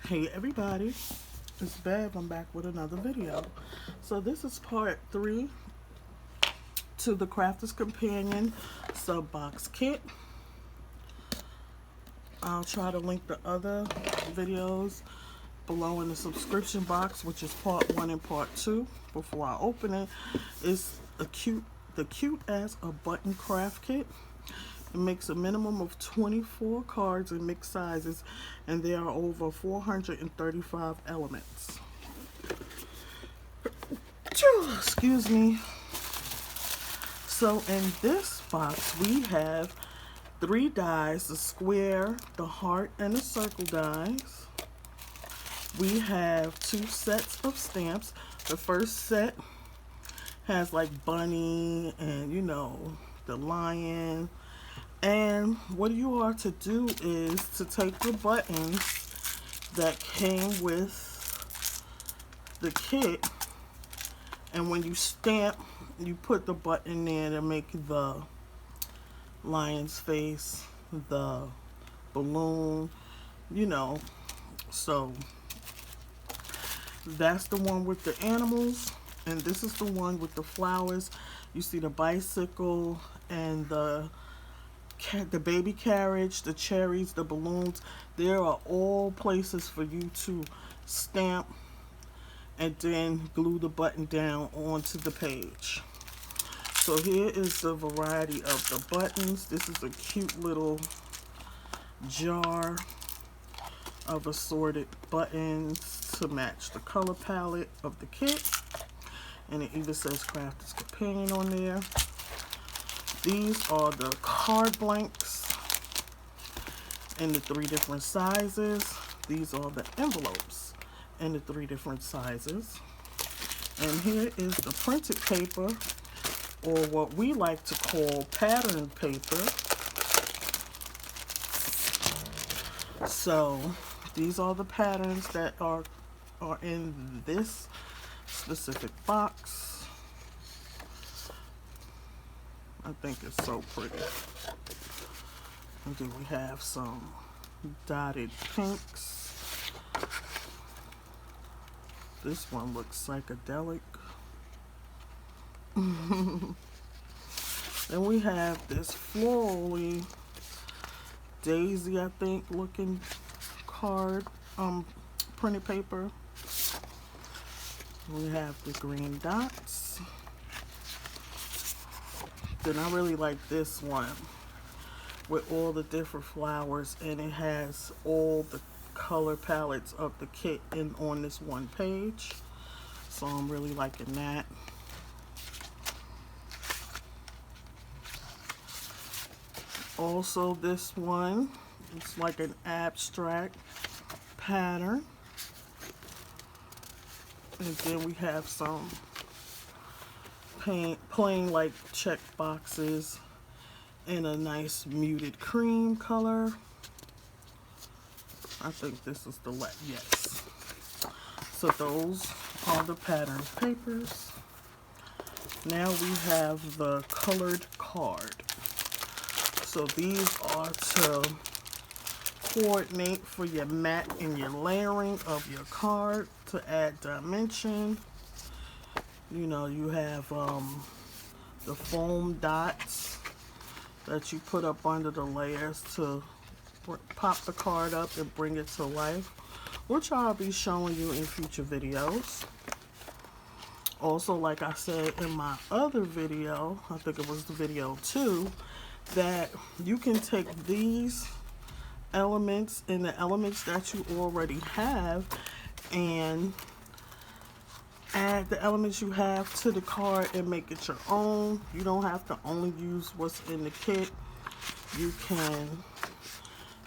Hey everybody, it's Bev. I'm back with another video. So this is part 3 to the Crafter's Companion sub box kit. I'll try to link the other videos below in the subscription box, which is part 1 and part 2. Before I open it, it's the cute as a button craft kit. It makes a minimum of 24 cards in mixed sizes, and there are over 435 elements. Excuse me. So in this box, we have 3 dies, the square, the heart, and the circle dies. We have 2 sets of stamps. The first set has like bunny and, the lion. And what you are to do is to take the buttons that came with the kit, and when you stamp, you put the button there to make the lion's face, the balloon, So that's the one with the animals, and this is the one with the flowers. You see the bicycle and the baby carriage, the cherries, the balloons. There are all places for you to stamp and then glue the button down onto the page. So here is the variety of the buttons. This is a cute little jar of assorted buttons to match the color palette of the kit. And it even says Crafter's Companion on there. These are the card blanks in the 3 different sizes. These are the envelopes in the 3 different sizes. And here is the printed paper, or what we like to call pattern paper. So these are the patterns that are in this specific box. I think it's so pretty. And then we have some dotted pinks. This one looks psychedelic. Then we have this florally daisy, I think, looking card, printed paper. We have the green dots. Then I really like this one with all the different flowers, and it has all the color palettes of the kit on this one page. So I'm really liking that. Also, this one, it's like an abstract pattern. And then we have some plain like check boxes in a nice muted cream color. I think this is the yes. So those are the pattern papers. Now we have the colored card. So these are to coordinate for your mat and your layering of your card to add dimension. You have the foam dots that you put up under the layers to pop the card up and bring it to life, which I'll be showing you in future videos. Also, like I said in my other video, I think it was the video 2, that you can take these elements and the elements that you already have and add the elements you have to the card and make it your own. You don't have to only use what's in the kit. You can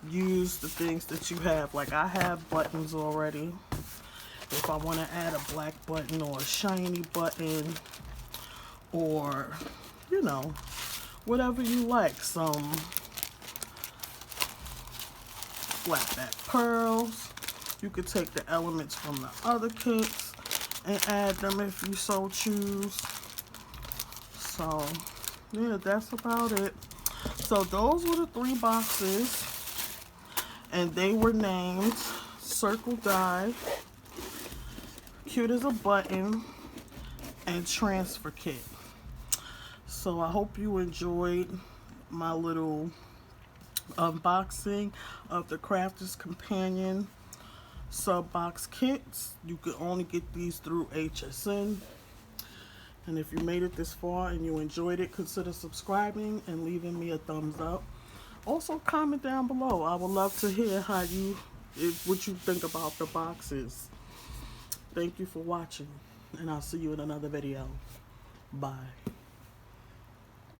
use the things that you have. Like I have buttons already. If I want to add a black button or a shiny button, or whatever you like, some flat back pearls. You could take the elements from the other kits and add them if you so choose. So yeah, that's about it. So those were the 3 boxes, and they were named circle die, cute as a button, and transfer kit. So I hope you enjoyed my little unboxing of the Crafters Companion sub box kits. You can only get these through HSN. And if you made it this far and you enjoyed it, consider subscribing and leaving me a thumbs up. Also, comment down below. I would love to hear what you think about the boxes. Thank you for watching, and I'll see you in another video. Bye.